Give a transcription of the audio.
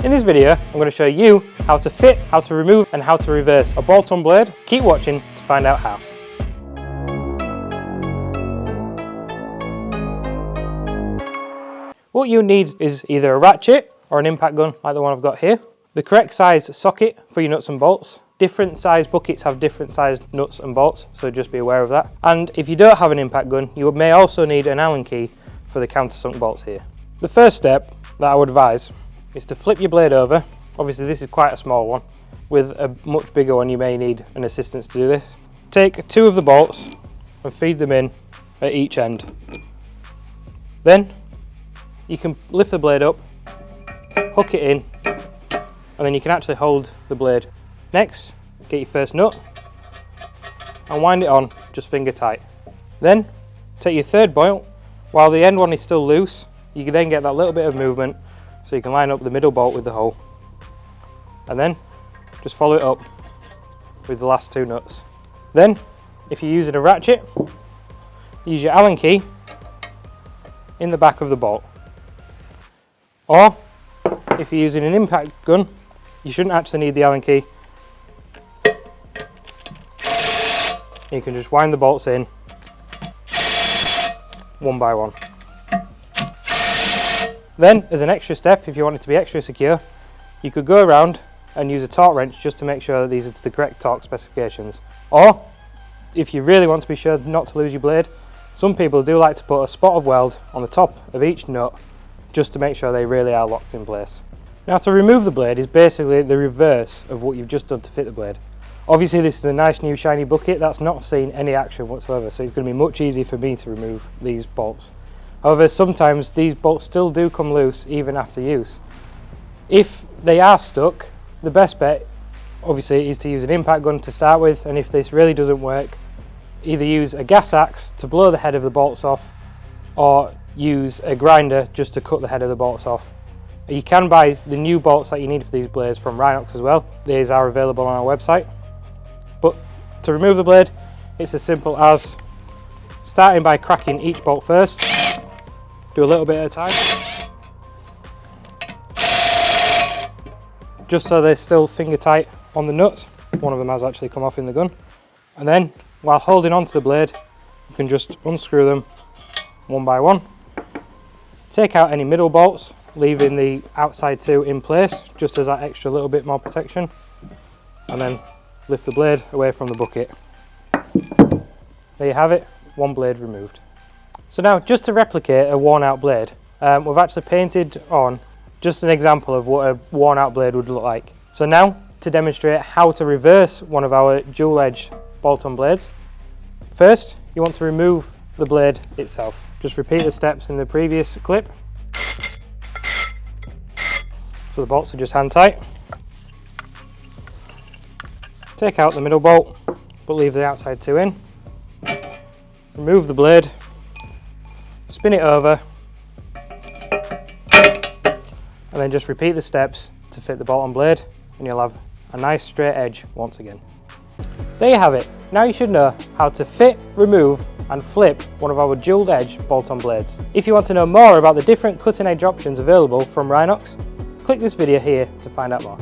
In this video, I'm going to show you how to fit, how to remove and how to reverse a bolt-on blade. Keep watching to find out how. What you need is either a ratchet or an impact gun like the one I've got here, the correct size socket for your nuts and bolts. Different size buckets have different sized nuts and bolts, so just be aware of that. And if you don't have an impact gun, you may also need an Allen key for the countersunk bolts here. The first step that I would advise is to flip your blade over. Obviously this is quite a small one. With a much bigger one you may need an assistance to do this. Take two of the bolts and feed them in at each end. Then you can lift the blade up, hook it in, and then you can actually hold the blade. Next, get your first nut and wind it on just finger tight. Then take your third bolt. While the end one is still loose, you can then get that little bit of movement so you can line up the middle bolt with the hole. And then just follow it up with the last two nuts. Then, if you're using a ratchet, use your Allen key in the back of the bolt. Or, if you're using an impact gun, you shouldn't actually need the Allen key. You can just wind the bolts in one by one. Then, as an extra step, if you want it to be extra secure, you could go around and use a torque wrench just to make sure that these are to the correct torque specifications. Or, if you really want to be sure not to lose your blade, some people do like to put a spot of weld on the top of each nut just to make sure they really are locked in place. Now, to remove the blade is basically the reverse of what you've just done to fit the blade. Obviously this is a nice new shiny bucket that's not seen any action whatsoever, so it's going to be much easier for me to remove these bolts. However, sometimes these bolts still do come loose even after use. If they are stuck, the best bet obviously is to use an impact gun to start with, and if this really doesn't work, either use a gas axe to blow the head of the bolts off or use a grinder just to cut the head of the bolts off. You can buy the new bolts that you need for these blades from Rhinox as well. These are available on our website. But to remove the blade, it's as simple as starting by cracking each bolt first. Do a little bit at a time, just so they're still finger tight on the nuts. One of them has actually come off in the gun. And then, while holding onto the blade, you can just unscrew them one by one. Take out any middle bolts, leaving the outside two in place, just as that extra little bit more protection. And then lift the blade away from the bucket. There you have it, one blade removed. So now, just to replicate a worn out blade, we've actually painted on just an example of what a worn out blade would look like. So now, to demonstrate how to reverse one of our dual edge bolt-on blades, first you want to remove the blade itself. Just repeat the steps in the previous clip. So the bolts are just hand tight. Take out the middle bolt, but leave the outside two in. Remove the blade. Spin it over, and then just repeat the steps to fit the bolt-on blade, and you'll have a nice straight edge once again. There you have it. Now you should know how to fit, remove and flip one of our dual edge bolt-on blades. If you want to know more about the different cutting edge options available from Rhinox, click this video here to find out more.